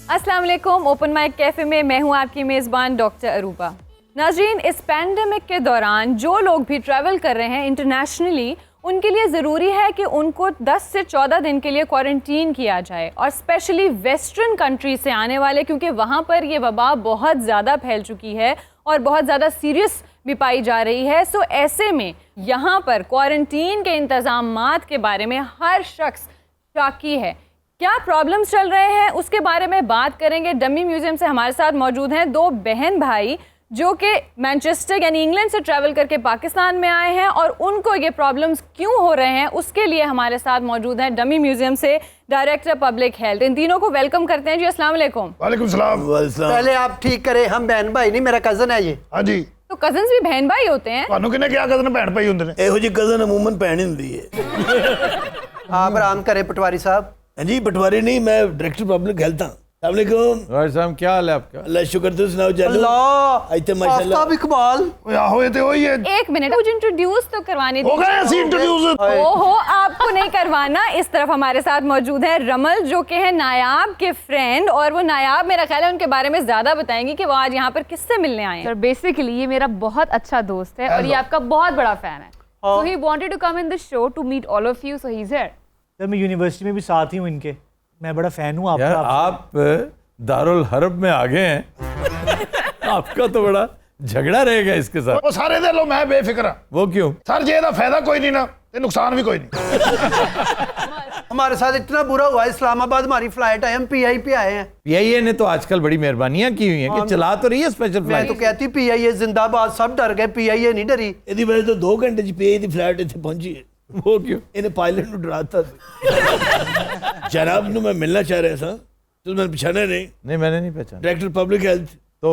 अस्सलाम वालेकुम। Open mic cafe में मैं हूं आपकी मेज़बान डॉक्टर अरूबा। नाज़रीन, इस पैंडेमिक के दौरान जो लोग भी ट्रैवल कर रहे हैं इंटरनेशनली, उनके लिए ज़रूरी है कि उनको 10 से 14 दिन के लिए क्वारंटीन किया जाए, और स्पेशली वेस्टर्न कंट्री से आने वाले, क्योंकि वहाँ पर ये वबा बहुत ज़्यादा फैल चुकी है और बहुत ज़्यादा सीरियस भी पाई जा रही है। सो ऐसे में यहाँ पर क्वारंटीन के इंतज़ामात के बारे में हर शख्स शाकी है। क्या प्रॉब्लम्स चल रहे हैं उसके बारे में बात करेंगे। डमी म्यूजियम से हमारे साथ मौजूद हैं दो बहन भाई जो कि मैनचेस्टर यानी इंग्लैंड से ट्रैवल करके पाकिस्तान में आए हैं, और उनको ये प्रॉब्लम्स क्यों हो रहे हैं उसके लिए हमारे साथ मौजूद हैं डमी म्यूजियम से डायरेक्टर पब्लिक हेल्थ। इन तीनों को वेलकम करते हैं जी। अस्सलाम वालेकुम। वालेकुम सलाम। पहले आप ठीक करें, हम बहन भाई नहीं, मेरा कजन है ये। हाँ जी। तो कजन्स भी बहन भाई होते हैं? ਤੁਹਾਨੂੰ ਕਿਹਨੇ ਕਿਹਾ ਕਜ਼ਨ ਭੈਣ ਭਾਈ ਹੁੰਦੇ ਨੇ? ਇਹੋ ਜਿਹੀ ਕਜ਼ਨ ਅਮੂਮਨ ਭੈਣ ਹੁੰਦੀ ਹੈ। आप आराम करें पटवारी साहब। ਹਾਂਜੀ ਪਟਵਾਰੀ ਨਹੀਂ, ਮੈਂ ਡਾਇਰੈਕਟਰ ਪਬਲਿਕ ਹੈਲਥ ਹਾਂ। अस्सलाम वालेकुम। भाई साहब क्या हाल है आपका? अल्लाह शुक्र, तुम सुनाओ। चलो अल्लाह ਇੱਥੇ ਮਾਸ਼ਾਅल्लाह आफ्ताब इकबाल। ਓਏ ਆਹੋ ਇਹ ਤੇ ਉਹੀ ਹੈ। एक मिनट, मुझे इंट्रोड्यूस तो करवाने हो गए ऐसी इंट्रोड्यूस। ओहो, आपको नहीं करवाना। इस तरफ हमारे साथ मौजूद है रमल जो कि है नायाब के फ्रेंड, और वो नायाब मेरा ख्याल है उनके बारे में ज्यादा बताएंगी कि वो आज यहाँ पर किससे मिलने आए हैं। सर बेसिकली ये मेरा बहुत अच्छा दोस्त है और ये आपका बहुत बड़ा फैन है। So he wanted to come in the show to meet all of you, so he's here. Sir मैं यूनिवर्सिटी में भी साथ ही हूँ इनके, मैं बड़ा फ़ैन हूँ यार आपका। आप दारुल हरब में आ गए हैं। आपका तो बड़ा झगड़ा रहेगा इसके साथ। ਉਹ ਸਾਰੇ ਦੇ ਲੋ ਮੈਂ ਬੇਫਿਕਰ ਹਾਂ। वो क्यों? ਸਰ ਜੇ ਇਹਦਾ ਫਾਇਦਾ ਕੋਈ ਨਹੀਂ ਨਾ ਤੇ ਨੁਕਸਾਨ ਵੀ ਕੋਈ ਨਹੀਂ। हमारे साथ इतना बुरा हुआ, इस्लामाबाद हमारी फ्लाइट है, हम PI पे आए हैं। PIA ने तो आजकल बड़ी मेहरबानियां की हुई हैं कि चला तो रही है स्पेशल मैं तो फ्लाइट। कहती PIA जिंदाबाद, सब डर गए, PIA नहीं डरी। ਇਹਦੀ ਵਜ੍ਹਾ ਤੋਂ 2 ਘੰਟੇ ਚ ਪੀਏ ਦੀ ਫਲਾਈਟ ਇੱਥੇ ਪਹੁੰਚੀ ਹੈ। वो क्यों? ਇਹਨੇ ਪਾਇਲਟ ਨੂੰ ਡਰਾਤਾ ਸੀ। ਜਨਾਬ ਨੂੰ ਮੈਂ ਮਿਲਣਾ ਚਾਹ ਰਿਹਾ ਸਾਂ, ਤੁਸੀਂ ਮੈਨੂੰ ਪਛਾਣਿਆ ਨਹੀਂ। नहीं मैंने नहीं पहचाना। ਡਾਇਰੈਕਟਰ ਪਬਲਿਕ ਹੈਲਥ तो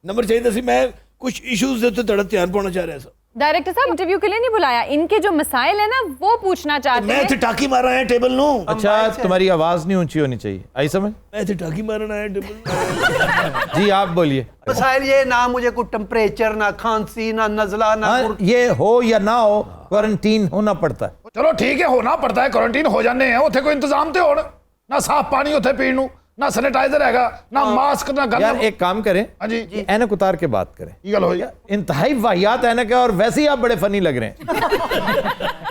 ਨੰਬਰ ਚਾਹੀਦਾ ਸੀ। ਮੈਂ ਕੁਝ ਇਸ਼ੂਜ਼ ਦੇ ਉੱਤੇ ਤੁਹਾਡਾ ਧਿਆਨ ਪਾਉਣਾ ਚਾਹ ਰਿਹਾ ਸਾਂ। डायरेक्टर साहब इंटरव्यू के लिए नहीं बुलाया, इनके जो मसाइल है ना वो पूछना चाहते ਮੈਂ हैं। ਇੱਥੇ ਟਾਕੀ ਮਾਰਨ ਆਇਆ ਟੇਬਲ ਨੂੰ। अच्छा, तुम्हारी आवाज नहीं ऊंची होनी चाहिए, आई समझ? ਮੈਂ ਇੱਥੇ ਟਾਕੀ ਮਾਰਨ ਆਇਆ ਟੇਬਲ ਨੂੰ। जी आप बोलिए। मसाइल ये ना मुझे कोई टेम्परेचर, ना खांसी, ना नजला, ना हाँ, ये हो या ना हो क्वारंटीन होना पड़ता है। ਚਲੋ ਠੀਕ ਹੈ, ਹੋਣਾ ਪੜਦਾ ਹੈ, ਕੁਆਰੰਟੀਨ ਹੋ ਜਾਂਦੇ ਆ। ਉੱਥੇ ਕੋਈ ਇੰਤਜ਼ਾਮ ਤੇ ਹੋਣ ਨਾ, ਸਾਫ਼ ਪਾਣੀ ਉੱਥੇ ਪੀਣ ਨੂੰ, ਨਾ ਸੈਨੀਟਾਈਜ਼ਰ ਹੈਗਾ, ਨਾ ਮਾਸਕ, ਨਾ यार ਗੰਦ। एक काम करें, हाँ जी। ऐनक उतार के बात करें। ਕੀ ਗੱਲ ਹੋਈ? इंतहाई वाहियात ऐनक है और वैसे ही आप बड़े फनी लग रहे हैं।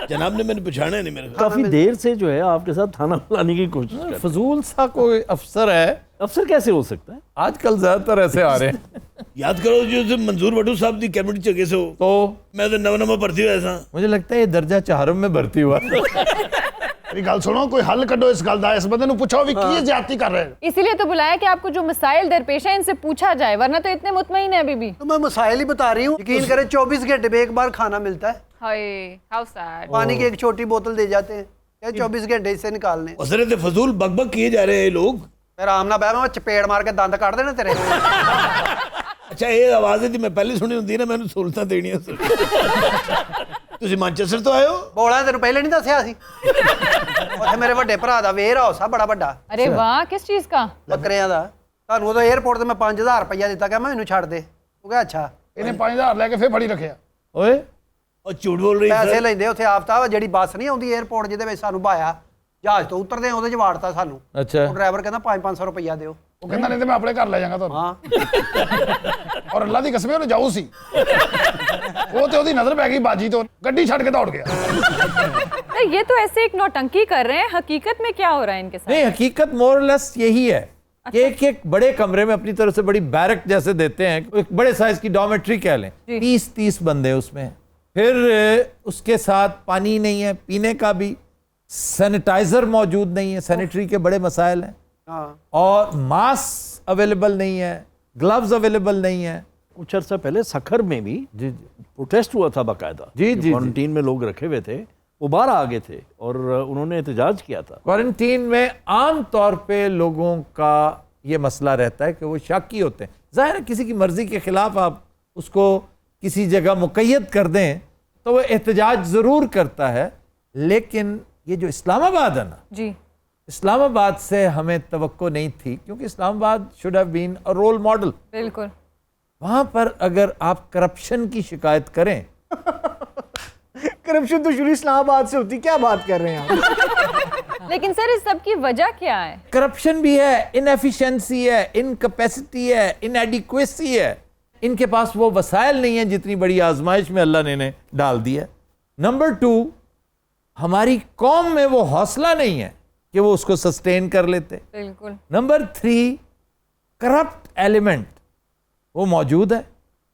जनाब ने मैंने पछाना नहीं मेरे को। काफी देर से जो है आपके साथ खाना बुलाने की कोशिश कर। फजूल सा कोई अफसर है, अफसर कैसे हो सकता है? आजकल ज्यादातर ऐसे आ रहे हैं। याद करो जो मंजूर भट्टू साहब की कैबिनेट च गए से हो, तो मैं तो नवा नवा भर्ती हुआ था। मुझे लगता है ये दर्जा चाहरम में भर्ती हुआ। ਮੇਰੀ ਗੱਲ ਸੁਣੋ, ਕੋਈ ਹੱਲ ਕੱਢੋ ਇਸ ਗੱਲ ਦਾ। ਇਸ ਬੰਦੇ ਨੂੰ ਪੁੱਛੋ ਵੀ ਕੀ ਜ਼ਿਆਦਤੀ ਕਰ ਰਹੇ ਨੇ। इसीलिए तो बुलाया कि आपको जो मसाइल दरपेश है इनसे पूछा जाए, वरना तो इतने मुतमईन है अभी भी। तो मैं मसाइल ही बता रही हूँ। यकीन करें 24 घंटे में एक बार खाना मिलता है, Hi, how sad. पानी की एक छोटी बोतल दे जाते हैं, क्या 24 घंटे इससे निकालने। असरे ते फजूल बकबक किए जा रहे हैं ये लोग। फिर आराम ना बह, मैं चपेड़ मार के दंद काट देना तेरे। अच्छा ये आवाज़ थी मैं पहले सुनी होंगी ना, मैंने सहूलतां देनियां सी। ਤੁਸੀਂ ਮੈਨਚੈਸਟਰ ਤੋਂ ਆਏ ਹੋ? ਬੋਲਾ ਤੈਨੂੰ ਪਹਿਲੇ ਨਹੀਂ ਦੱਸਿਆ ਸੀ। ਉੱਥੇ ਮੇਰੇ ਵੱਡੇ ਭਰਾ ਦਾ ਵੇਅਰ ਹਾਊਸ ਆ ਬੜਾ ਵੱਡਾ, अरे वाह, किस चीज का? ਬੱਕਰਿਆਂ ਦਾ। ਤੁਹਾਨੂੰ ਉਦੋਂ 에어ਪੋਰਟ ਤੇ ਮੈਂ 5000 ਰੁਪਇਆ ਦਿੱਤਾ, ਕਿ ਮੈਨੂੰ ਛੱਡ ਦੇ। ਉਹ ਕਿਹਾ ਅੱਛਾ। ਇਹਨੇ 5000 ਲੈ ਕੇ ਫੇਰ ਫੜੀ ਰੱਖਿਆ। ओए और झूठ बोल रही ਪੈਸੇ है। ਲੈਂਦੇ ਉੱਥੇ ਆਫਤਾਬ, ਜਿਹੜੀ ਬੱਸ ਨਹੀਂ ਆਉਂਦੀ 에어ਪੋਰਟ ਜਿਹਦੇ ਵਿੱਚ ਸਾਨੂੰ ਬਾਇਆ, ਜਹਾਜ਼ ਤੋਂ ਉਤਰਦੇ ਉਹਦੇ 'ਚ ਵਾੜਤਾ ਸਾਨੂੰ। अच्छा, ਉਹ ਡਰਾਈਵਰ ਕਹਿੰਦਾ 500 ਰੁਪਇਆ ਦਿਓ। ਉਹ ਕਹਿੰਦਾ ਨਹੀਂ ਤੇ ਮੈਂ ਆਪਣੇ ਘਰ ਲੈ ਜਾਵਾਂਗਾ ਤੁਹਾਨੂੰ। ਹਾਂ ਔਰ ਅੱਲਾ ਦੀ ਕਸਮ ਉਹਨੂੰ ਜਾਊ ਸੀ। ਉਹ ਤੇ ਉਹਦੀ ਨਜ਼ਰ ਪੈ ਗਈ ਬਾਜੀ ਤੋਂ, ਗੱਡੀ ਛੱਡ ਕੇ ਦੌੜ ਗਿਆ। तो ये तो ऐसे एक नौटंकी कर रहे हैं, हकीकत में क्या हो रहा है इनके साथ? नहीं हकीकत मोर लेस यही है कि एक एक बड़े कमरे में अपनी तरफ से बड़ी बैरक जैसे देते हैं, एक बड़े साइज की डॉर्मेट्री कह लें, 30-30 बंदे उसमें, फिर उसके साथ पानी नहीं है पीने का भी, सैनिटाइजर मौजूद नहीं है, सैनिटरी के बड़े मसाइल हैं, हाँ और मास्क अवेलेबल नहीं है, ग्लव्स अवेलेबल नहीं है। कुछ अर्सा पहले सखर में भी जी प्रोटेस्ट हुआ था बाकायदा। जी, जी, क्वारंटीन में लोग रखे हुए थे, वो बाहर आ गए थे और उन्होंने एहतजाज किया था। क्वारंटीन में आम तौर पे लोगों का ये मसला रहता है कि वो शाकी होते हैं। ज़ाहिर है किसी की मर्जी के खिलाफ आप उसको किसी जगह मुक़य्यद कर दें तो वो एहतजाज ज़रूर करता है, लेकिन ये जो इस्लामाबाद है ना, जी, इस्लामाबाद से हमें तवक्को नहीं थी, क्योंकि Islamabad should have been a role model. बिल्कुल। वहाँ पर अगर आप करप्शन की शिकायत करें करप्शन तो शुरू इस्लामाबाद से होती, क्या बात कर रहे हैं आप? लेकिन सर इस सब की वजह क्या है? करप्शन भी है, इनएफिशिएंसी है, इनकैपेसिटी है, इनएडिक्वेसी है. इनके पास वो वसाइल नहीं है जितनी बड़ी आजमाइश में अल्लाह ने इन्हें डाल दिया. नंबर 2, हमारी कौम में वो हौसला नहीं है कि वो उसको सस्टेन कर लेते. बिल्कुल. नंबर 3, करप्ट एलिमेंट वो मौजूद है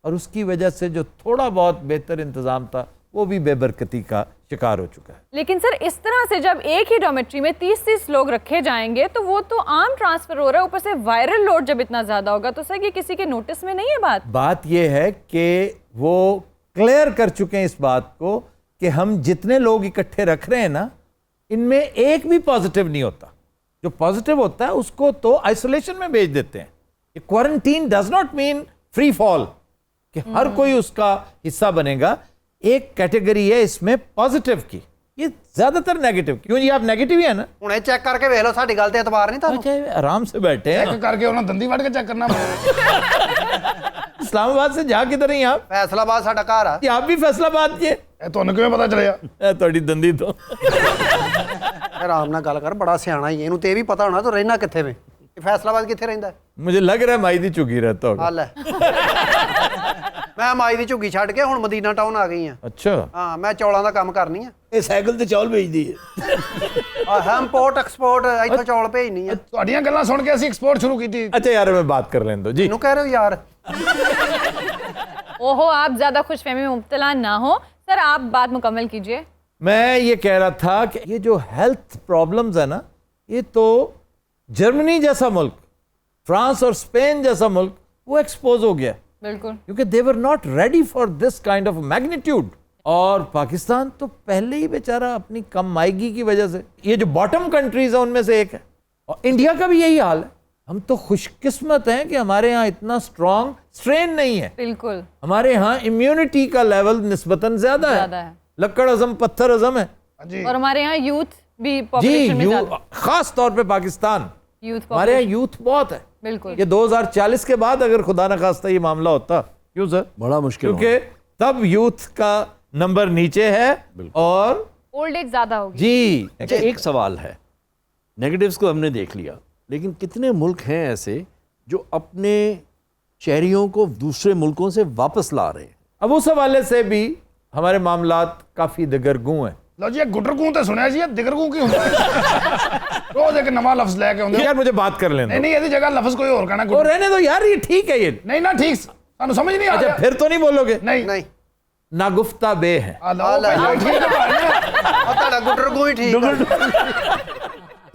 और उसकी वजह से जो थोड़ा बहुत बेहतर इंतजाम था वो भी बेबरकती का शिकार हो चुका है. लेकिन सर इस तरह से जब एक ही डॉर्मेट्री में 30-30 लोग रखे जाएंगे तो वो तो आम ट्रांसफर हो रहा है, ऊपर से वायरल लोड जब इतना ज्यादा होगा तो सर ये किसी के नोटिस में नहीं है बात ये है कि वो क्लियर कर चुके हैं इस बात को कि हम जितने लोग इकट्ठे रख रहे हैं ना, इनमें एक भी पॉजिटिव नहीं होता. जो पॉजिटिव होता है उसको तो आइसोलेशन में भेज देते हैं. Quarantine does not mean free fall कि हर कोई उसका हिस्सा बनेगा. एक कैटेगरी है इसमें पॉजिटिव की, ये ज्यादातर नेगेटिव. क्यों जी, आप नेगेटिव ही है ना? ਹੁਣੇ ਚੈੱਕ ਕਰਕੇ ਵੇਖ ਲਓ, ਸਾਡੀ ਗੱਲ ਤੇ ਇਤਬਾਰ ਨਹੀਂ ਤੁਹਾਨੂੰ. अच्छा, आराम से बैठे हैं. चेक करके उन्होंने दंदी वड़ के चेक करना. इस्लामाबाद से जा किधर हैं आप? ਫੈਸਲਾਬਾਦ ਸਾਡਾ ਘਰ ਆ. ये आप भी फैसलाबाद के? ਤੁਹਾਨੂੰ ਕਿਵੇਂ ਪਤਾ ਚੱਲਿਆ? थोड़ी दंदी तो ਆਰਾਮ ਨਾਲ ਗੱਲ ਕਰ, ਬੜਾ ਸਿਆਣਾ ਹੀ ਇਹਨੂੰ ਤੇ ਇਹ ਵੀ ਪਤਾ ਹੋਣਾ ਤੂੰ ਰਹਿਣਾ ਕਿੱਥੇ ਵੇ. ਇਹ ਫੈਸਲਾਬਾਦ ਕਿੱਥੇ ਰਹਿੰਦਾ? मुझे लग रहा है माई दी चुकी रहता होगा. ਹਾਲ ਹੈ. ਮੈਂ ਮਾਈ ਦੀ ਝੁੱਗੀ ਛੱਡ ਕੇ ਹੁਣ ਮਦੀਨਾ ਟਾਊਨ ਆ ਗਈ ਆ. अच्छा, ਹਾਂ, ਮੈਂ ਚੌਲਾਂ ਦਾ ਕੰਮ ਕਰਨੀ ਆ. ਇਹ ਸਾਈਕਲ ਤੇ ਚੌਲ ਵੇਚਦੀ ਹੈ. ਆਹ ਇੰਪੋਰਟ ਐਕਸਪੋਰਟ ਇੱਥੋਂ ਚੌਲ ਭੇਜਣੀ ਆ. ਤੁਹਾਡੀਆਂ ਗੱਲਾਂ ਸੁਣ ਕੇ ਅਸੀਂ ਐਕਸਪੋਰਟ ਸ਼ੁਰੂ ਕੀਤੀ. अच्छा यार मैं बात कर लेने दो जी. ਇਹਨੂੰ ਕਹਿ ਰਹੇ ਹੋ ਯਾਰ. ओहो, आप ज्यादा खुशफहमी में मुब्तला ना हो. सर आप बात मुकम्मल कीजिए. मैं ये कह रहा था कि ये जो हेल्थ प्रॉब्लम्स है ना, ये तो जर्मनी जैसा मुल्क, फ्रांस और स्पेन जैसा मुल्क वो एक्सपोज हो गया बिल्कुल. क्योंकि they were not ready for this kind of magnitude. और पाकिस्तान तो पहले ही बेचारा अपनी कम मायगी की वजह से ये जो बॉटम कंट्रीज है उनमें से एक है. और इंडिया का भी यही हाल है. हम तो खुशकिस्मत हैं कि हमारे यहाँ इतना स्ट्रॉन्ग स्ट्रेन नहीं है. बिल्कुल हमारे यहाँ इम्यूनिटी का लेवल निस्बतन ज्यादा है. लक्कड़ अज़म पत्थर अज़म है जी. और हमारे यहाँ यूथ भी जी. पॉपुलेशन में ज्यादा. खास तौर पे पाकिस्तान, यूथ हमारे यहाँ population. यूथ बहुत है. बिल्कुल. ये 2040 के बाद अगर खुदा न खास्ता ये मामला होता, क्यों सर? बड़ा मुश्किल क्योंकि तब यूथ का नंबर नीचे है और ओल्ड एज ज्यादा होगी. जी. अच्छा, एक सवाल है, नेगेटिव्स को हमने देख लिया, लेकिन कितने मुल्क हैं ऐसे जो अपने शहरियों को दूसरे मुल्कों से वापस ला रहे हैं? अब उस हवाले से भी हमारे मामलात काफी दगरगू हैं. ਲਓ ਜੀ, ਇਹ ਗੁੱਟਰਗੂ ਤੇ ਸੁਣਿਆ ਜੀ, ਇਹ ਦਿਗਰਗੂ ਕੀ ਹੁੰਦਾ ਹੈ? ਰੋਜ਼ ਇੱਕ ਨਵਾਂ ਲਫ਼ਜ਼ ਲੈ ਕੇ ਆਉਂਦੇ ਹੋ. यार मुझे बात कर लेने ਨਹੀਂ दो. ਨਹੀਂ, ਇਹਦੀ ਜਗ੍ਹਾ ਲਫ਼ਜ਼ ਕੋਈ ਹੋਰ ਕਹਿਣਾ. और रहने दो यार, ये ठीक है. ये ਨਹੀਂ ਨਾ, ਠੀਕ, ਸਾਨੂੰ ਸਮਝ ਨਹੀਂ ਆ अच्छा ਰਿਹਾ. फिर तो नहीं बोलोगे? ਨਹੀਂ ਨਹੀਂ, नागुफ्ता बे है. ਆ ਲਓ ਭਾਈ, ਠੀਕ ਹੈ ਭਾਈ. ਆ ਤੁਹਾਡਾ ਗੁੱਟਰ ਕੋਈ ਠੀਕ ਆ.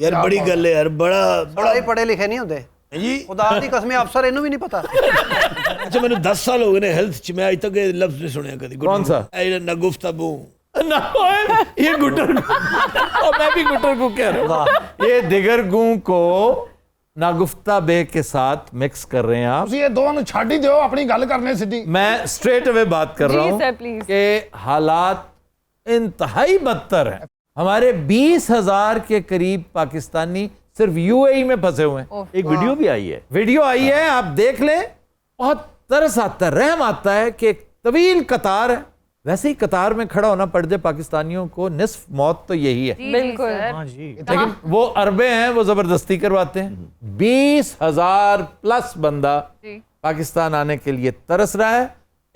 ਯਾਰ ਬੜੀ ਗੱਲ ਹੈ ਯਾਰ, ਬੜਾ ਬੜਾ ਹੀ ਪੜੇ ਲਿਖੇ ਨਹੀਂ ਹੁੰਦੇ. ਜੀ. ਖੁਦਾ ਦੀ ਕਸਮ, ਅਫਸਰ ਇਹਨੂੰ ਵੀ ਨਹੀਂ ਪਤਾ. ਅੱਛਾ, ਮੈਨੂੰ 10 ਸਾਲ ਹੋ ਗਏ ਨੇ ਹੈਲਥ ਚ, ਮੈਂ ਅਜ ਤੱਕ ਇਹ ਲਫ਼ਜ਼ ਨਹੀਂ ਸੁਣਿਆ ਕਦੀ. ਕੌਣ ਸਾ? ਇਹ ਜਿਹੜਾ ਨਗੁਫਤਾਬੂ. ना, ये गुटर और मैं भी गुटर को कह रहा हूँ. ये दिगरगू को नागुफ्ता बे के साथ मिक्स कर रहे हैं आप. ਤੁਸੀਂ ਇਹ ਦੋਵਾਂ ਨੂੰ ਛੱਡ ਹੀ ਦਿਓ, ਆਪਣੀ ਗੱਲ ਕਰਨੇ सिद्धि. मैं स्ट्रेट अवे बात कर रहा जी हूँ सर, प्लीज. कि हालात इंतहाई बदतर है. हमारे 20,000 के करीब पाकिस्तानी सिर्फ यूएई में फंसे हुए हैं. एक वीडियो भी आई है. वीडियो आई है, आप देख लें. बहुत तरस आता है, रहम आता है कि एक तवील कतार है. वैसे ही कतार में खड़ा होना पड़ जाए पाकिस्तानियों को, निस्फ मौत तो यही है. बिल्कुल. हाँ जी. लेकिन वो अरबे हैं, वो जबरदस्ती करवाते हैं. 20,000 प्लस बंदा पाकिस्तान आने के लिए तरस रहा है,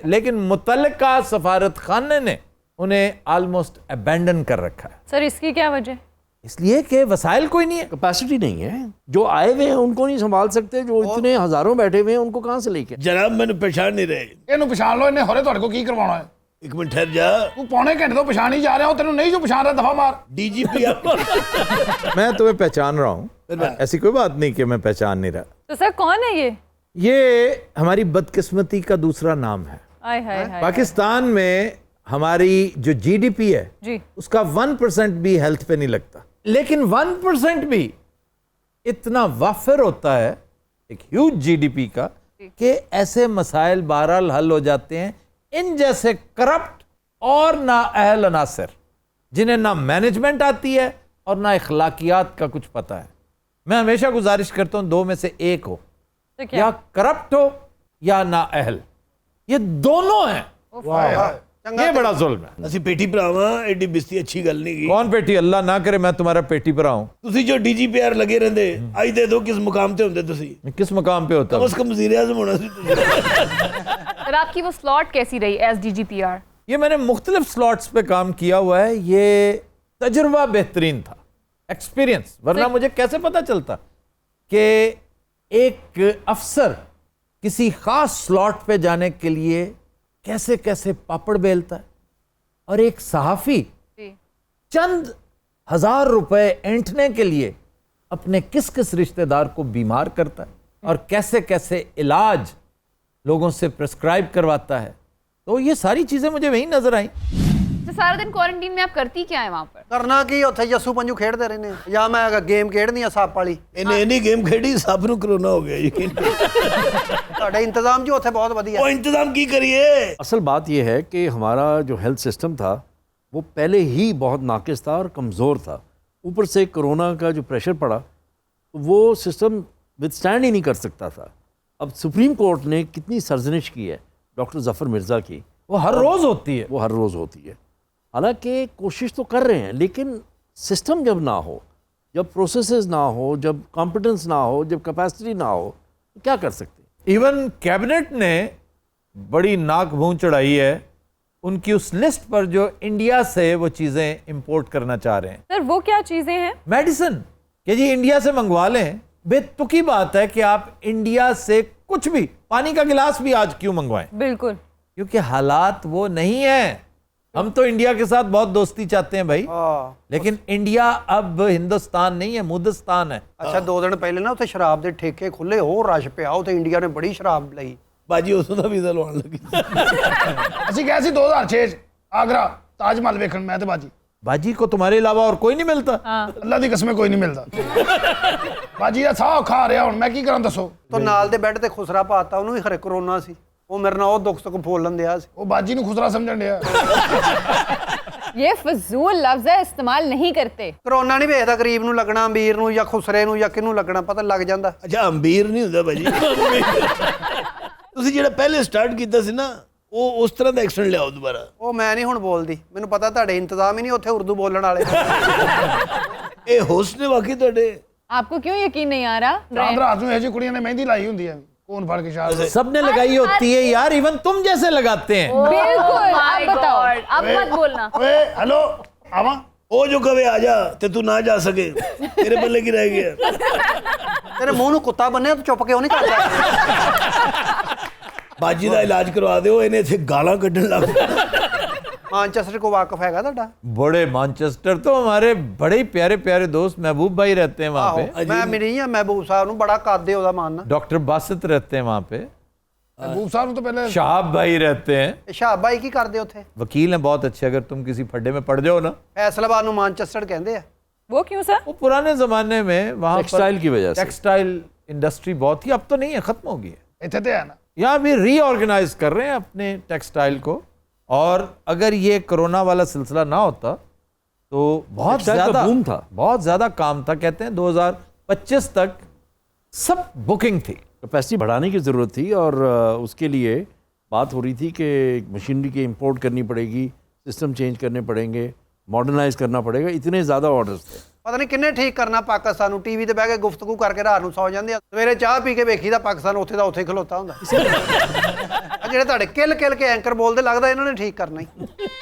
लेकिन मुतल्लिका सफारत खाने ने उन्हें ऑलमोस्ट अबैंडन कर रखा है. सर इसकी क्या वजह? इसलिए कि वसाइल कोई नहीं है. कैपेसिटी नहीं है. जो आए हुए हैं उनको नहीं संभाल सकते, जो इतने हजारों बैठे हुए हैं उनको कहाँ से लेके? ਜਨਾਬ ਮੈਨੂੰ ਪਛਾਣ ਨਹੀਂ ਰਹੇ. ਇਹਨੂੰ ਪਛਾਣ ਲਓ, ਇਹਨੇ ਹੋਰੇ ਤੁਹਾਡੇ ਕੋਲ ਕੀ ਕਰਵਾਉਣਾ ਹੈ? ਇੱਕ ਮਿੰਟ ਠਹਿਰ ਜਾ. ਤੂੰ ਪੌਣੇ ਘੰਟੇ ਤੋਂ ਪਛਾਣ ਹੀ ਜਾ ਰਿਹਾ, ਉਹ ਤੈਨੂੰ ਨਹੀਂ ਜੋ ਪਛਾਣ ਰਿਹਾ, ਦਫਾ ਮਾਰ. ਡੀਜੀਪੀ आप मैं तुम्हें पहचान रहा हूं, ऐसी कोई बात नहीं कि मैं पहचान नहीं रहा. तो सर कौन है ये? ये हमारी बदकिस्मती का दूसरा नाम है. आय हाय हाय. पाकिस्तान में हमारी जो जीडीपी है जी. उसका 1% भी हेल्थ पे नहीं लगता, लेकिन 1% भी इतना वाफिर होता है एक ह्यूज जीडीपी का कि ऐसे मसाइल बहरहाल हल हो जाते हैं. इन जैसे करप्ट और नाअहल अनासर जिन्हें ना मैनेजमेंट आती है और ना इखलाकियात का कुछ पता है. मैं हमेशा गुजारिश करता हूं दो में से एक हो, तो क्या? या करप्ट हो या नाअहल. ये दोनों हैं. ये बड़ा जुल्म है। ਅਸੀਂ ਪੇਟੀ ਭਰਾਵਾਂ ਐਡੀ ਬਿਸਤੀ ਅੱਛੀ ਗੱਲ ਨਹੀਂ ਗਈ। कौन पेटी? अल्लाह ना करे मैं तुम्हारा पेटी पर आऊं। ਤੁਸੀਂ ਜੋ ਡੀਜੀਪੀਆਰ ਲੱਗੇ ਰਹਿੰਦੇ ਅੱਜ ਦੇ ਦੋ ਕਿਸ ਮੁਕਾਮ ਤੇ ਹੁੰਦੇ ਤੁਸੀਂ? मैं किस मुकाम पे होता ਕਮ हूं? ਸੇ ਕਮ ਵਜ਼ੀਰ ਆਜ਼ਮ ਹੋਣਾ ਸੀ ਤੁਸੀਂ। सर आपकी वो स्लॉट कैसी रही एज DGPR? ये मैंने मुख्तलिफ स्लॉट्स पे काम किया हुआ है। ये तजुर्बा बेहतरीन था, एक्सपीरियंस, वरना मुझे कैसे पता चलता कि एक अफसर किसी खास स्लॉट पे जाने के लिए कैसे कैसे पापड़ बेलता है और एक सहाफ़ी चंद हजार रुपए ऐंठने के लिए अपने किस किस रिश्तेदार को बीमार करता है और कैसे कैसे इलाज लोगों से प्रिस्क्राइब करवाता है। तो ये सारी चीज़ें मुझे वहीं नजर आई। तो सारा दिन क्वारंटीन में आप करती क्या है वहाँ पर? ਕਰਨਾ ਕੀ ਉੱਥੇ ਜੱਸੂ ਪੰਜੂ ਖੇਡਦੇ ਰਹਿੰਦੇ ਆ ਜਾਂ ਮੈਂ ਗੇਮ ਖੇਡਦੀ ਆ ਸੱਪ ਵਾਲੀ। ਇਹਨੇ ਇੰਨੀ ਗੇਮ ਖੇਡੀ ਸਭ ਨੂੰ ਕਰੋਨਾ ਹੋ ਗਿਆ ਯਕੀਨ ਕਰੋ। ਤੁਹਾਡੇ ਇੰਤਜ਼ਾਮ ਜੀ ਉੱਥੇ ਬਹੁਤ ਵਧੀਆ। ਉਹ ਇੰਤਜ਼ਾਮ ਕੀ ਕਰੀਏ? असल बात यह है कि हमारा जो हेल्थ सिस्टम था वो पहले ही बहुत नाकिस था और कमज़ोर था। ऊपर से कोरोना का जो प्रेशर पड़ा तो वो सिस्टम विदस्टैंड ही नहीं कर सकता था। अब सुप्रीम कोर्ट ने कितनी सरजनिश की है डॉक्टर ज़फ़र मिर्ज़ा की, वो हर रोज़ होती है। वो हर रोज़ होती है। हालांकि कोशिश तो कर रहे हैं, लेकिन सिस्टम जब ना हो, जब प्रोसेसेस ना हो, जब कॉम्पिटेंस ना हो, जब कैपेसिटी ना हो, तो क्या कर सकते हैं? इवन कैबिनेट ने बड़ी नाक भूं चढ़ाई है उनकी उस लिस्ट पर जो इंडिया से वो चीज़ें इंपोर्ट करना चाह रहे हैं। सर वो क्या चीज़ें हैं? मेडिसिन कि जी इंडिया से मंगवा लें। बेतुकी बात है कि आप इंडिया से कुछ भी, पानी का गिलास भी आज क्यों मंगवाएं? बिल्कुल, क्योंकि हालात वो नहीं है। हम तो इंडिया के साथ बहुत दोस्ती चाहते हैं भाई, लेकिन इंडिया अब हिंदुस्तान नहीं है, मुदस्तान है। ਅੱਛਾ 2 ਦਿਨ ਪਹਿਲੇ ਨਾ ਉੱਥੇ ਸ਼ਰਾਬ ਦੇ ਠੇਕੇ ਖੁੱਲੇ, ਹੋਰ ਰਸ਼ ਪਿਆ ਉੱਥੇ। ਇੰਡੀਆ ਨੇ ਬੜੀ ਸ਼ਰਾਬ ਲਈ। ਬਾਜੀ ਉਸੋਂ ਦਾ ਵੀਜ਼ਾ ਲਵਾਉਣ ਲੱਗੀ। ਅਸੀਂ ਗਏ ਸੀ 2006 'ਚ ਆਗਰਾ ਤਾਜ ਮਹਿਲ ਵੇਖਣ, ਮੈਂ ਤੇ ਬਾਜੀ। बाजी को तुम्हारे अलावा और कोई नहीं मिलता। ਅੱਲਾ ਦੀ ਕਸਮ ਕੋਈ ਨਹੀਂ ਮਿਲਦਾ। ਬਾਜੀ ਦਾ ਸਾਹ ਖਾ ਰਿਹਾ ਹੁਣ, ਮੈਂ ਕੀ ਕਰਾਂ ਦੱਸੋ। ਤੋਂ ਨਾਲ ਦੇ ਬੈੱਡ ਤੇ ਖੁਸਰਾ ਪਾਤਾ, ਉਹਨੂੰ ਵੀ ਖਰੇ ਕਰੋਨਾ ਸੀ। ਉਹ ਮੇਰੇ ਨਾਲ ਉਹ ਦੁੱਖ ਸੁੱਖ ਫੋਲਣ ਦਿਆ ਸੀ। ਉਹ ਬਾਜੀ ਨੂੰ ਖੁਸਰਾ ਸਮਝਣ ਡਿਆ। ये फजूल लफ्ज़ है, इस्तेमाल नहीं करते। ਕਰੋਨਾ ਨਹੀਂ ਵੇਖਦਾ ਗਰੀਬ ਨੂੰ ਲੱਗਣਾ, ਅਮੀਰ ਨੂੰ ਜਾਂ ਖੁਸਰੇ ਨੂੰ ਜਾਂ ਕਿਹਨੂੰ ਲੱਗਣਾ, ਪਤਾ ਲੱਗ ਜਾਂਦਾ। ਅੱਛਾ ਅੰਬੀਰ ਨਹੀਂ ਹੁੰਦਾ ਬਾਜੀ। ਤੁਸੀਂ ਜਿਹੜਾ ਪਹਿਲੇ ਸਟਾਰਟ ਕੀਤਾ ਸੀ ਨਾ ਉਹ ਉਸ ਤਰ੍ਹਾਂ ਦਾ ਐਕਸੈਂਟ ਲਿਆਓ ਦੁਬਾਰਾ। ਉਹ ਮੈਂ ਨਹੀਂ ਹੁਣ ਬੋਲਦੀ, ਮੈਨੂੰ ਪਤਾ ਤੁਹਾਡੇ ਇੰਤਜ਼ਾਮ ਹੀ ਨਹੀਂ ਉੱਥੇ ਉਰਦੂ ਬੋਲਣ ਵਾਲੇ। ਇਹ ਹੋਸਟ ਨੇ ਵਾਕਈ ਤੁਹਾਡੇ? आपको क्यों यकीन नहीं आ रहा? ਰਾਤ ਰਾਤ ਨੂੰ ਇਹੋ ਜਿਹੀ ਕੁੜੀਆਂ ਨੇ ਮਹਿੰਦੀ ਲਾਈ ਹੁੰਦੀ ਹੈ, ਕੌਣ ਫੜ ਕੇ ਸ਼ਾਹ। सबने लगाई होती है यार, इवन तुम जैसे लगाते हैं। बिल्कुल, My आप बताओ। God, अब मत बोलना। ਓਏ ਹੈਲੋ ਆਵਾਂ। ਉਹ ਜੋ ਕਵੇ ਆ ਜਾ ਤੇ ਤੂੰ ਨਾ ਜਾ ਸਕੇ ਤੇਰੇ ਪੱਲੇ ਕੀ ਰਹਿ ਗਿਆ? ਤੇਰੇ ਮੂੰਹ ਨੂੰ ਕੁੱਤਾ ਬੰਨਿਆ, ਤੂੰ ਚੁੱਪ ਕਿਉਂ ਨਹੀਂ ਕਰਦਾ? ਬਾਜੀ ਦਾ ਇਲਾਜ ਕਰਵਾ ਦਿਓ, ਇਹਨੇ ਇੱਥੇ ਗਾਲਾਂ ਕੱਢਣ ਲੱਗ ਪਿਆ। ਮਾਨਚੈਸਟਰ ਕੋ ਵਾਕਫ ਹੈਗਾ ਤੁਹਾਡਾ? बड़े मानचेस्टर तो हमारे बड़े ही प्यारे प्यारे दोस्त महबूब भाई रहते हैं वहाँ पे, ਮੈਂ ਮਿਲੀ ਆ ਮਹਿਬੂਬ ਸਾਹਿਬ ਨੂੰ, ਬੜਾ ਕਾਦੇ ਉਹਦਾ ਮਾਨਣਾ। डॉक्टर बासित रहते हैं वहाँ पे, ਮਹਿਬੂਬ ਸਾਹਿਬ ਨੂੰ ਤਾਂ ਪਹਿਲੇ शहाब भाई रहते हैं, ਇਹ ਸ਼ਾਹ ਬਾਈ ਕੀ ਕਰਦੇ ਉੱਥੇ? वकील हैं बहुत अच्छे। अगर तुम किसी फड्डे में पड़ जाओ ना, ਫੈਸਲਾਬਾਦ ਨੂੰ ਮਾਨਚੈਸਟਰ ਕਹਿੰਦੇ ਆ। वो क्यों सर? वो पुराने जमाने में वहाँ टेक्सटाइल की वजह से। टेक्सटाइल इंडस्ट्री बहुत थी, अब तो नहीं है, खत्म हो गई है। ਇੱਥੇ ਤੇ ਹੈ ਨਾ। यहाँ भी रीऑर्गेनाइज कर रहे हैं अपने टेक्सटाइल को, और अगर ये कोरोना वाला सिलसिला ना होता तो बहुत टेक्सटाइल का ज़्यादा बूम था। बहुत ज़्यादा काम था। कहते हैं 2025 तक सब बुकिंग थी। कैपेसिटी बढ़ाने की ज़रूरत थी और उसके लिए बात हो रही थी कि मशीनरी की इंपोर्ट करनी पड़ेगी, सिस्टम चेंज करने पड़ेंगे, मॉडर्नाइज करना पड़ेगा। इतने ज़्यादा ऑर्डर्स थे। ਪਤਾ ਨਹੀਂ ਕਿੰਨੇ ਠੀਕ ਕਰਨਾ ਪਾਕਿਸਤਾਨ ਨੂੰ। ਟੀਵੀ ਤੇ ਬਹਿ ਕੇ ਗੁਫ਼ਤਗੂ ਕਰਕੇ ਰਾਤ ਨੂੰ ਸੌ ਜਾਂਦੇ ਆ, ਸਵੇਰੇ ਚਾਹ ਪੀ ਕੇ ਵੇਖੀਦਾ ਪਾਕਿਸਤਾਨ ਉੱਥੇ ਦਾ ਉੱਥੇ ਖਲੋਤਾ ਹੁੰਦਾ। ਆ ਜਿਹੜੇ ਤੁਹਾਡੇ ਕਿਲ ਕਿਲ ਕੇ ਐਂਕਰ ਬੋਲਦੇ, ਲੱਗਦਾ ਇਹਨਾਂ ਨੇ ਠੀਕ ਕਰਨਾ ਹੀ।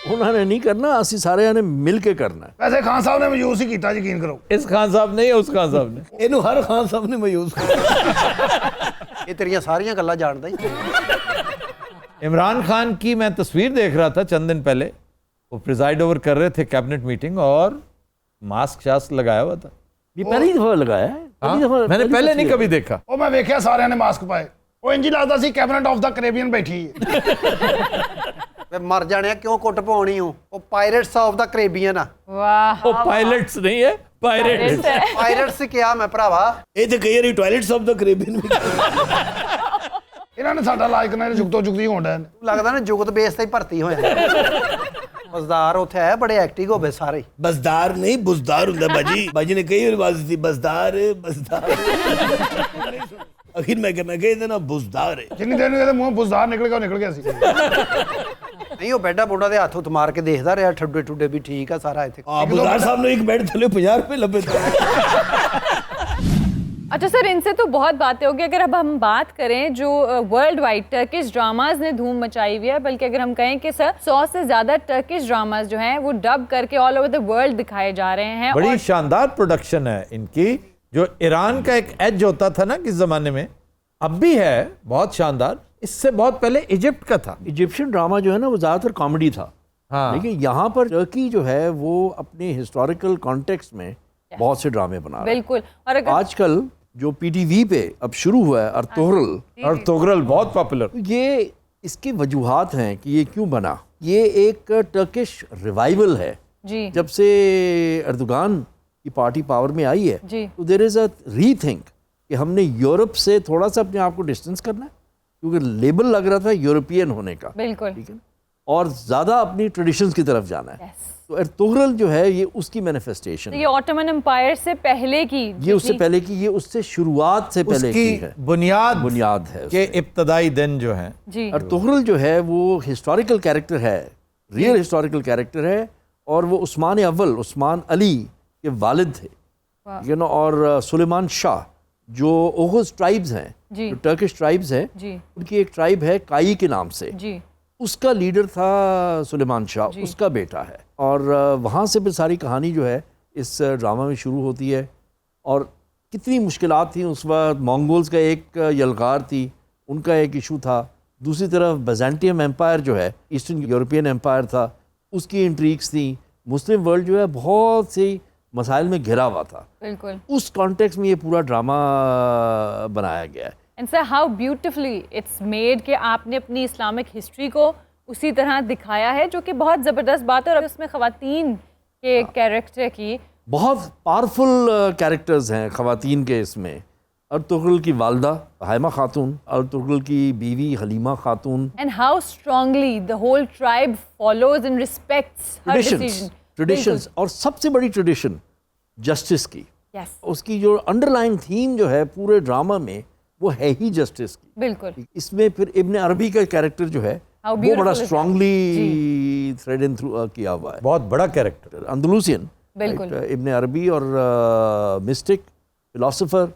उन्होंने नहीं करना, असी सारे ने मिल के करना है। ਵੈਸੇ ਖਾਨ ਸਾਹਿਬ ਨੇ ਮਯੂਸ ਹੀ ਕੀਤਾ, ਯਕੀਨ ਕਰੋ। इस खान साहब ने या उस खान साहब ने? ਇਹਨੂੰ ਹਰ ਖਾਨ ਸਾਹਿਬ ਨੇ ਮਯੂਸ ਇਹ ਤੇਰੀਆਂ ਸਾਰੀਆਂ ਗੱਲਾਂ ਜਾਣਦਾ ਹੀ। इमरान खान की मैं तस्वीर देख रहा था चंद दिन पहले, वो प्रिजाइड ओवर कर रहे थे कैबिनेट मीटिंग और मास्क शास्क लगाया हुआ था। ये पहली दफ़ा लगाया है। हाँ? पहली दफ़ा- मैंने पहली पहले नहीं तस्वीर कभी देखा। ਉਹ ਮੈਂ ਵੇਖਿਆ ਸਾਰਿਆਂ ਨੇ ਮਾਸਕ ਪਾਏ। ਉਹ ਇੰਜ ਹੀ ਲੱਗਦਾ ਸੀ ਕੈਬਨਿਟ ਆਫ ਦਾ ਕੈਰੇਬੀਅਨ ਬੈਠੀ ਹੈ। ਵੇ ਮਰ ਜਾਣਿਆ, ਕਿਉਂ ਕੁੱਟ ਪਾਉਣੀ ਹੋ? ਉਹ ਪਾਇਰੇਟਸ ਆਫ ਦਾ ਕੈਰੇਬੀਅਨ ਆ। वाह, वो पायलट्स नहीं है, पायरेट्स। ਪਾਇਰੇਟਸ ਕਿਹਾ ਮੈਂ ਭਰਾਵਾ। ਇਹ ਤੇ ਕਈ ਵਾਰੀ ਟਾਇਲਟਸ ਆਫ ਦਾ ਕੈਰੇਬੀਅਨ ਵੀ ਇਹਨਾਂ ਨੇ ਸਾਡਾ ਇਲਾਜ ਕਰਨਾ, ਜੁਗਤੋ ਜੁਗਤੀ ਹੋਣ ਡਿਆ ਨੇ। ਲੱਗਦਾ ਨਾ ਜੁਗਤ ਬੇਸ ਤੇ ਹੀ ਭਰਤੀ ਹੋ ਜਾਂਦਾ। ਮਜ਼ਦਾਰ ਉੱਥੇ ਹੈ, ਬੜੇ ਐਕਟਿਵ ਹੋਵੇ ਸਾਰੇ। ਬਸਦਾਰ ਨਹੀਂ ਬੁਜ਼ਦਾਰ ਹੁੰਦਾ ਬਾਜੀ। ਬਾਜੀ ਨੇ ਕਈ ਵਾਰ ਆਵਾਜ਼ ਦਿੱਤੀ ਬਸਦਾਰ ਬਸਦਾਰ। ਅਖੀਰ ਮੈਂ ਕਹਿੰਦਾ ਕਿ ਇਹਦਾ ਨਾ ਬੁਜ਼ਦਾਰ ਹੈ। ਜਿੰਨੀ ਦੇਰ ਨੂੰ ਇਹਦੇ ਮੂੰਹੋਂ ਬੁਜ਼ਦਾਰ ਨਿਕਲ ਗਿਆ, ਉਹ ਨਿਕਲ ਗਿਆ ਸੀ। ਨਹੀਂ ਉਹ ਬੈੱਡਾਂ ਬੋਡਾ ਦੇ ਹੱਥ ਉੱਤ ਮਾਰ ਕੇ ਦੇਖਦਾ ਰਿਹਾ, ਠੁੱਡੇ ਠੁੱਡੇ ਵੀ ਠੀਕ ਆ ਸਾਰਾ ਇੱਥੇ। ਬਜ਼ਾਰ ਸਾਹਮਣੇ एक बेड थले 50 रुपए लबे थे। अच्छा सर, इनसे तो बहुत बातें होगी। अगर अब हम बात करें जो वर्ल्ड वाइड टर्किश ड्रामाज ने धूम मचाई हुई है, बल्कि अगर हम कहें कि सर 100 से ज़्यादा टर्किश ड्रामाज जो हैं वो डब करके ऑल ओवर द वर्ल्ड दिखाए जा रहे हैं। बड़ी शानदार प्रोडक्शन है इनकी। जो ईरान का एक एज होता था ना किस ज़माने में, अब भी है बहुत शानदार। इससे बहुत पहले इजिप्ट का था। इजिप्शियन ड्रामा जो है ना वो ज़्यादातर कॉमेडी था, हाँ, लेकिन यहाँ पर टर्की जो है वो अपने हिस्टोरिकल कॉन्टेक्स्ट में बहुत से ड्रामे बना रहा है। बिल्कुल। और अगर आजकल जो पीटीवी पे अब शुरू हुआ है अर्तुगरुल, और तोगरल बहुत पॉपुलर। ये इसकी वजूहात हैं कि ये क्यों बना। ये एक टर्किश रिवाइवल है। जी जब से अर्दोगान की पार्टी पावर में आई है जी तो देयर इज़ अ रीथिंक कि हमने यूरोप से थोड़ा सा अपने आप को डिस्टेंस करना है, क्योंकि लेबल लग रहा था यूरोपियन होने का, बिल्कुल। ठीक है, और ज़्यादा अपनी ट्रेडिशंस की तरफ जाना है। Yes. तो अर्तुगरुल जो है ये उसकी मैनिफेस्टेशन तो ये ऑटोमन एम्पायर से पहले की, ये उससे पहले की, ये उससे शुरुआत से पहले की है, उसकी बुनियाद है के उसकी। इब्तदाई दिन जो हैं। जी अर्तुगरुल जो है वो हिस्टोरिकल कैरेक्टर है, रियल हिस्टोरिकल कैरेक्टर है, और वो उस्मान अव्वल, उस्मान अली के वालिद थे, ठीक है ना। और सुलेमान शाह जो ओगुस ट्राइब्स हैं, जी जो टर्किश ट्राइब्स हैं, जी उनकी एक ट्राइब है काई के नाम से, जी उसका लीडर था सुलेमान शाह, उसका बेटा है। और वहाँ से फिर सारी कहानी जो है इस ड्रामा में शुरू होती है। और कितनी मुश्किलात थी उस वक्त। मंगोल्स का एक यलगार थी, उनका एक इशू था। दूसरी तरफ बैजेंटियम एम्पायर जो है, ईस्टर्न यूरोपियन एम्पायर था, उसकी इंट्रीग्स थी। मुस्लिम वर्ल्ड जो है बहुत सी मसाइल में घिरा हुआ था। बिल्कुल। उस कॉन्टेक्स्ट में ये पूरा ड्रामा बनाया गया है। And sir how beautifully it's made कि आपने अपनी इस्लामिक हिस्ट्री को उसी तरह दिखाया है, जो कि बहुत ज़बरदस्त बात है। और उसमें ख़वातीन के कैरेक्टर की बहुत पावरफुल कैरेक्टर्स हैं ख़वातीन के इसमें। अर्तुगरुल की वालदा हाइमा खातून, अर्तुगरुल की बीवी Halima Khatoon, and how strongly the whole tribe follows and respects her decision. Traditions, और सबसे बड़ी ट्रेडिशन जस्टिस की। यस उसकी जो अंडरलाइन थीम जो है पूरे ड्रामा में वो है ही जस्टिस की। बिल्कुल। इसमें फिर इब्न अरबी का कैरेक्टर जो है How वो beautiful बड़ा is that? Strongly thread in through किया हुआ है। बहुत बड़ा कैरेक्टर। अंदलूसियन, बिल्कुल। इब्न अरबी और मिस्टिक फिलोसोफर,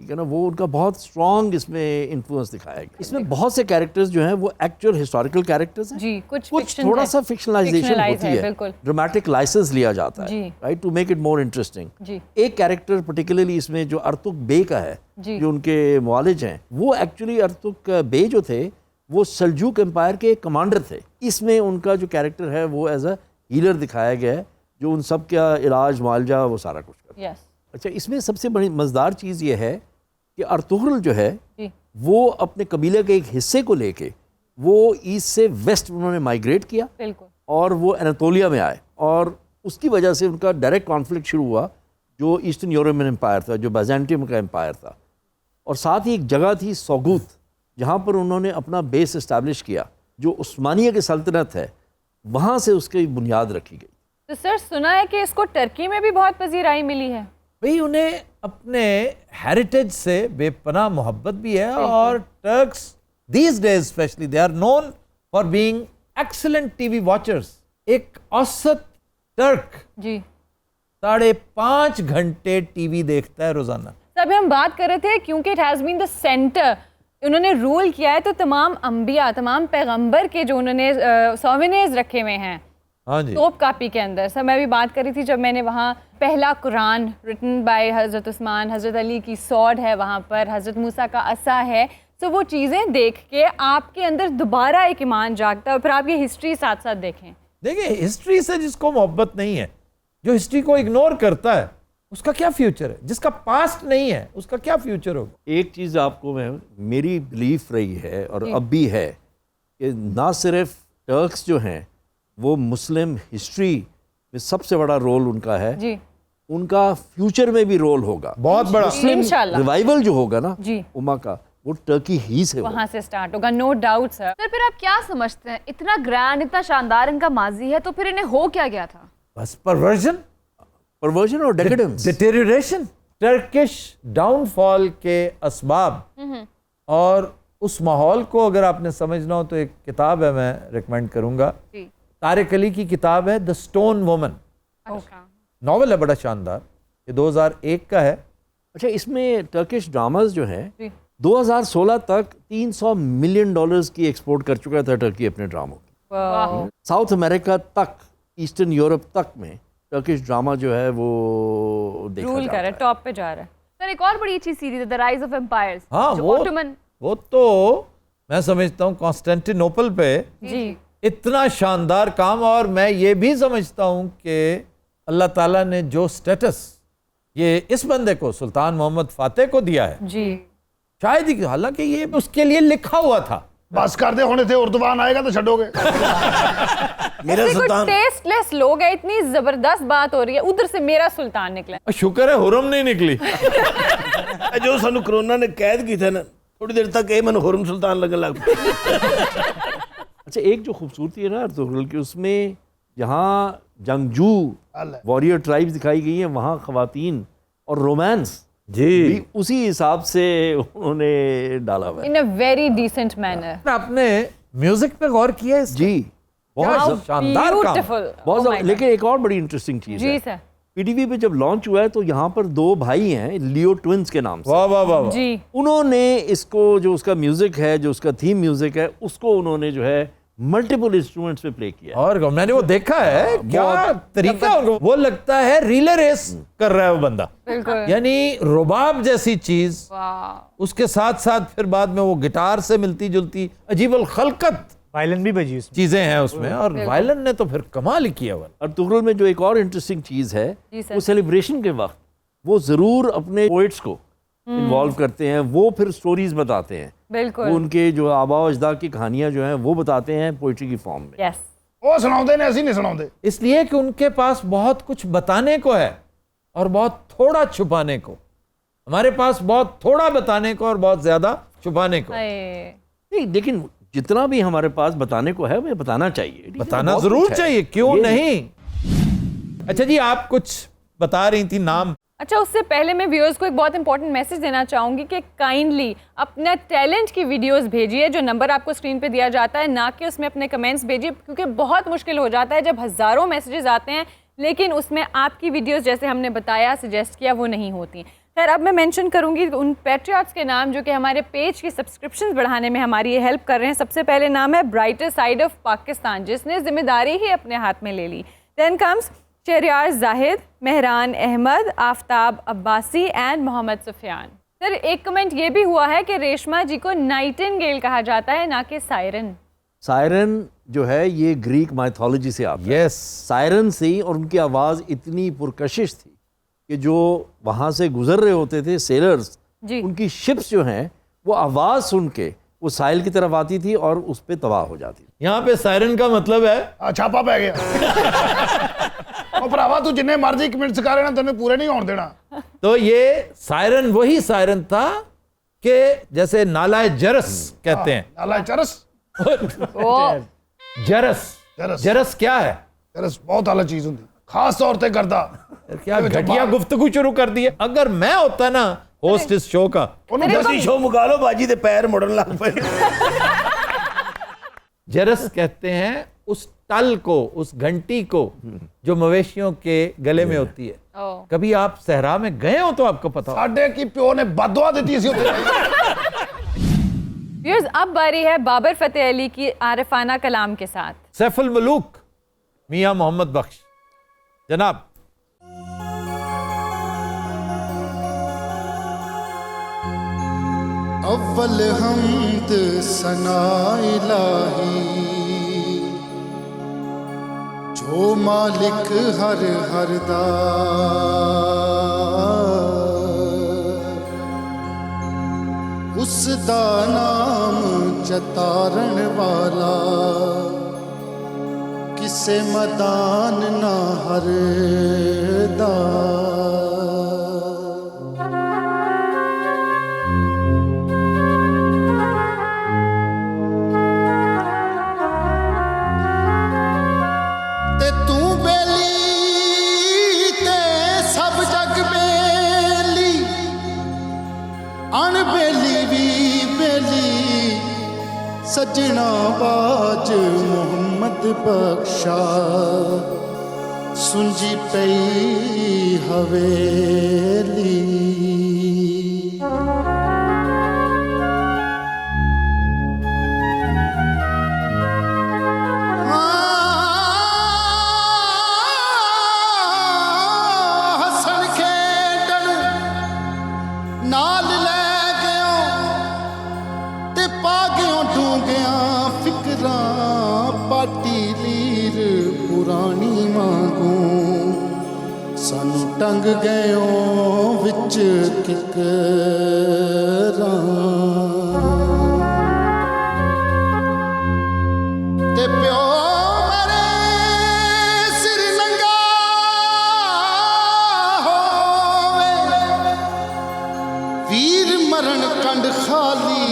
ठीक है ना, वो उनका बहुत स्ट्रॉन्ग इसमें इन्फ्लुएंस दिखाया गया। इसमें बहुत से कैरेक्टर्स जो हैं वो एक्चुअल हिस्टोरिकल कैरेक्टर्स हैं, जी कुछ थोड़ा सा फिक्शनलाइजेशन Fictionalize होती है, है, बिल्कुल। ड्रामेटिक लाइसेंस लिया जाता जी। है, right, to make it more interesting. जी एक कैरेक्टर पर्टिकुलरली इसमें जो अर्तुक बे का है, जी। जो उनके मुआलिज हैं, वो एक्चुअली अर्तुक बे जो थे वो सल्जूक एम्पायर के कमांडर थे। इसमें उनका जो कैरेक्टर है वो एज अ हीलर दिखाया गया है, जो उन सब का इलाज मुआवजा वो सारा कुछ करता है। यस अच्छा, इसमें सबसे बड़ी मज़ेदार चीज़ ये है कि अर्तुगरुल जो है जी वो अपने कबीले के एक हिस्से को लेके वो ईस्ट से वेस्ट उन्होंने माइग्रेट किया बिल्कुल। और वो एनातोलिया में आए, और उसकी वजह से उनका डायरेक्ट कॉन्फ्लिक्ट शुरू हुआ जो ईस्टर्न यूरोपियन एम्पायर था, जो बैजेंटियम का एम्पायर था। और साथ ही एक जगह थी सौगूत, जहाँ पर उन्होंने अपना बेस इस्टेब्लिश किया, जो उस्मानिया की सल्तनत है, वहाँ से उसकी बुनियाद रखी गई। तो सर सुना है कि इसको टर्की में भी बहुत पजीराई मिली है। भाई उन्हें अपने हेरिटेज से बेपनाह मोहब्बत भी है, और Turks these days specially they are known for being excellent TV watchers. एक औसत टर्क जी 5.5 घंटे टीवी देखता है रोजाना। तो अभी हम बात कर रहे थे क्योंकि it has been the centre, उन्होंने रूल किया है, तो तमाम अंबिया, तमाम पैगंबर के जो उन्होंने सोवेनियर्स रखे हुए हैं हाँ जी। तोप कापी के अंदर। सर मैं भी बात कर रही थी जब मैंने वहाँ पहला कुरान रिटन बाय हज़रत उस्मान, हज़रत अली की सॉड है वहाँ पर, हज़रत मूसा का असा है। तो वो चीज़ें देख के आपके अंदर दोबारा एक ईमान जागता है, और फिर आप ये हिस्ट्री साथ साथ देखें। देखिए, हिस्ट्री से जिसको मोहब्बत नहीं है, जो हिस्ट्री को इग्नोर करता है, उसका क्या फ्यूचर है? जिसका पास्ट नहीं है उसका क्या फ्यूचर होगा? एक चीज़ आपको मेरी बिलीफ रही है और अब भी है कि ना सिर्फ टर्क्स जो हैं वो मुस्लिम हिस्ट्री में सबसे बड़ा रोल उनका है जी, उनका फ्यूचर में भी रोल होगा। बहुत बड़ा। मुस्लिम इंशाल्लाह। रिवाइवल जो होगा ना जी। उम्मा का, वो टर्की ही से होगा। वहाँ से स्टार्ट होगा, नो डाउट सर। सर फिर आप क्या समझते हैं, इतना ग्रैंड, इतना शानदार इनका माजी है, तो फिर इन्हें हो क्या गया था? बस परवर्जन, परवर्जन और डेकेडेंस। डिटेरियोरेशन, टर्किश डाउनफॉल के असबाब और اس ماحول کو اگر آپ نے سمجھنا ہو تو ایک کتاب ہے میں ریکمینڈ کروں گا, جی. طارق علی کی کتاب ہے دا سٹون وومن, اچھا. ناول ہے بڑا شاندار, یہ 2001 کا ہے. اچھا اس میں ٹرکش ڈراماز جو ہیں جی. 2016 تک $300 ملین کی ایکسپورٹ کر چکا تھا ٹرکی اپنے ڈراموں کی. واہ. ساؤتھ امریکہ تک, ایسٹرن یورپ تک میں ٹرکش ڈراما جو ہے وہ دیکھا رول جاتا کر رہا ہے, ٹاپ پہ جا رہا ہے. سر ایک اور بڑی اچھی سیریز ہے دا رائز آف امپائرز. ہاں وہ تو میں سمجھتا ہوں کانسٹینٹینوپل پہ جی اتنا شاندار کام, اور میں یہ بھی سمجھتا ہوں کہ اللہ تعالیٰ نے جو سٹیٹس یہ اس بندے کو سلطان محمد فاتح کو دیا ہے, جی شاید ہی, حالانکہ یہ اس کے لیے لکھا ہوا تھا. بس کر دے, ہونے تھے اردوان آئے گا تو چھڈو گے. میرا سلطان ٹیسٹ لیس لوگ ہیں, اتنی زبردست بات ہو رہی ہے, ادھر سے میرا سلطان نکلا. شکر ہے حرم نہیں نکلی. جو سانو کرونا نے قید کی تھا نا, تھوڑی دیر تک یہ میں حرم سلطان لگن لگ پیا. اچھا ایک جو خوبصورتی ہے نا ارطغرل کی, اس میں جہاں جنگجو واریر ٹرائبز دکھائی گئی ہیں وہاں خواتین اور رومانس جی اسی حساب سے انہوں نے ڈالا ہوا ہے. ان اے ویری ڈیسنٹ مینر. آپ نے میوزک پہ غور کیا ہے؟ جی بہت شاندار کام, بہت. لیکن ایک اور بڑی انٹرسٹنگ چیز جی ہے, سر. پی ٹی وی پہ جب لانچ ہوا ہے تو یہاں پر 2 بھائی ہیں لیو ٹوئنز کے نام سے, واہ واہ واہ, جی انہوں نے اس کو جو اس کا میوزک ہے, جو اس کا تھیم میوزک ہے, اس کو انہوں نے جو ہے ملٹیپل انسٹرومنٹس پہ پلے کیا. اور میں نے وہ دیکھا ہے, کیا طریقہ, وہ لگتا ہے ریلے ریس کر رہا ہے وہ بندہ, بالکل. یعنی رباب جیسی چیز, اس کے ساتھ ساتھ پھر بعد میں وہ گٹار سے ملتی جلتی عجیب الخلقت وائلن بھی بجی اس میں. چیزیں ہیں اس میں, اور وائلن نے تو پھر کمال کیا ہوا. ارطغرل میں جو ایک اور انٹرسٹنگ چیز ہے, جی سر. وہ سیلیبریشن کے وقت وہ ضرور اپنے پوئٹس کو انوالو کرتے ہیں, وہ پھر سٹوریز بتاتے ہیں, بالکل. وہ ان کے جو آباء و اجداد کی کہانیاں جو ہیں وہ بتاتے ہیں پوئٹری کی فارم میں. یس. وہ سناؤں نے, ایسی نہیں سناؤں. اس لیے کہ ان کے پاس بہت کچھ بتانے کو ہے اور بہت تھوڑا چھپانے کو. ہمارے پاس بہت تھوڑا بتانے کو اور بہت زیادہ چھپانے کو. نہیں, لیکن جتنا بھی ہمارے پاس بتانے کو ہے ہمیں بتانا چاہیے, بتانا ضرور چاہیے, کیوں نہیں. اچھا جی, آپ کچھ بتا رہی تھی نام. اچھا, اس سے پہلے میں ویورز کو ایک بہت امپورٹنٹ میسج دینا چاہوں گی کہ کائنڈلی اپنا ٹیلنٹ کی ویڈیوز بھیجیے, جو نمبر آپ کو اسکرین پہ دیا جاتا ہے, نہ کہ اس میں اپنے کمنٹس بھیجیے, کیونکہ بہت مشکل ہو جاتا ہے جب ہزاروں میسیجز آتے ہیں لیکن اس میں آپ کی ویڈیوز جیسے ہم نے بتایا, سجیسٹ کیا, وہ نہیں ہوتی. خیر, اب میں مینشن کروں گی ان پیٹریاٹس کے نام جو کہ ہمارے پیج کی سبسکرپشنز بڑھانے میں ہماری یہ ہیلپ کر رہے ہیں. سب سے پہلے نام ہے برائٹر سائڈ آف پاکستان, جس نے ذمہ داری ہی اپنے ہاتھ میں لے لی. Then comes Shahryar Zahid, Mehran Ahmed, Aftab Abbasi and Muhammad Sufyan. Sir ایک کمنٹ یہ بھی ہوا ہے کہ ریشما جی کو نائٹنگیل کہا جاتا ہے, نہ کہ سائرن. سائرن جو ہے یہ گریک مائتھولوجی سے آتا ہے. یس, سائرن سے, اور ان کی آواز اتنی پرکشش تھی کہ جو وہاں سے گزر رہے ہوتے تھے سیلرز, جی. ان کی شپس جو ہیں وہ آواز سن کے وہ ساحل کی طرف آتی تھی اور اس پہ تباہ ہو جاتی. یہاں پہ سائرن کا مطلب ہے چھاپا پہ گیا. وہ بھراوا تو جننے مرضی کمنٹ سکھا رہے نا, تمہیں پورے نہیں ہونے دینا. تو یہ سائرن وہی سائرن تھا کہ جیسے نالہ جرس کہتے ہیں. اللہ چرس, جرس, جرس کیا ہے؟ چرس بہت اعلیٰ چیز ہوتی, خاص طور پہ کرتا. کیا گھٹیا گفتگو شروع کر دی ہے. اگر میں ہوتا نا ہوسٹ اس شو کا, دسی شو مکالو باجی دے پیر مڑن لگ پے. جرس کہتے ہیں اس ٹل کو, اس گھنٹی کو جو مویشیوں کے گلے میں ہوتی ہے. کبھی آپ صحرا میں گئے ہو تو آپ کو پتا ہو. ساڈے کی پیو نے بدوا دیتی سی ہوتے. ویورز, اب باری ہے بابر فتح علی کی عارفانہ کلام کے ساتھ. سیف الملوک میاں محمد بخش جناب. اول حمد ثنا الہی جو مالک ہر ہر دا, اس دا نام چتارن والا, کسے مدان نہ ہر دا. ان بیلی بھی بیلی सजना बाज मोहम्मद बख्शा सुंजी पई हवेली हसन खेडन नाल लै गयो ते पा गयो डूंगिया फिकरां पाटी लीर पुरानी वांगू सानू टंग गयो विच किकरां ते प्यो मरे सिर नंगा होवे वीर मरण कंड खाली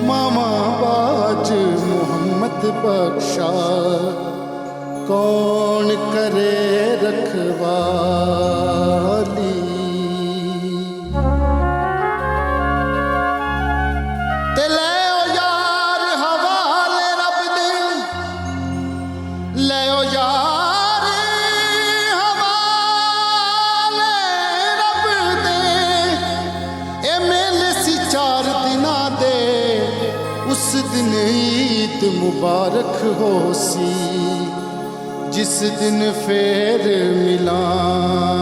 मामा बाज मोहम्मद बख्शा कौन करे रखवाली ते ले ओ यार हवाले रब दे ले ओ यार हवाले रब दे ए मेले सी 4 दिना दे उस दिन ईद मुबारक हो सी जिस दिन फेर मिलांगे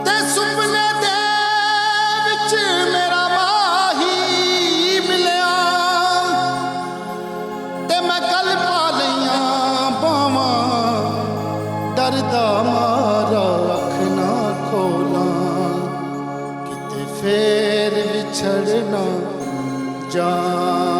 ते सुपने दे विच मेरा माही मिलिया ते मैं गल पा लईयां बावां डरदा मारा अख ना खोलां किते फेर विछड़ना जान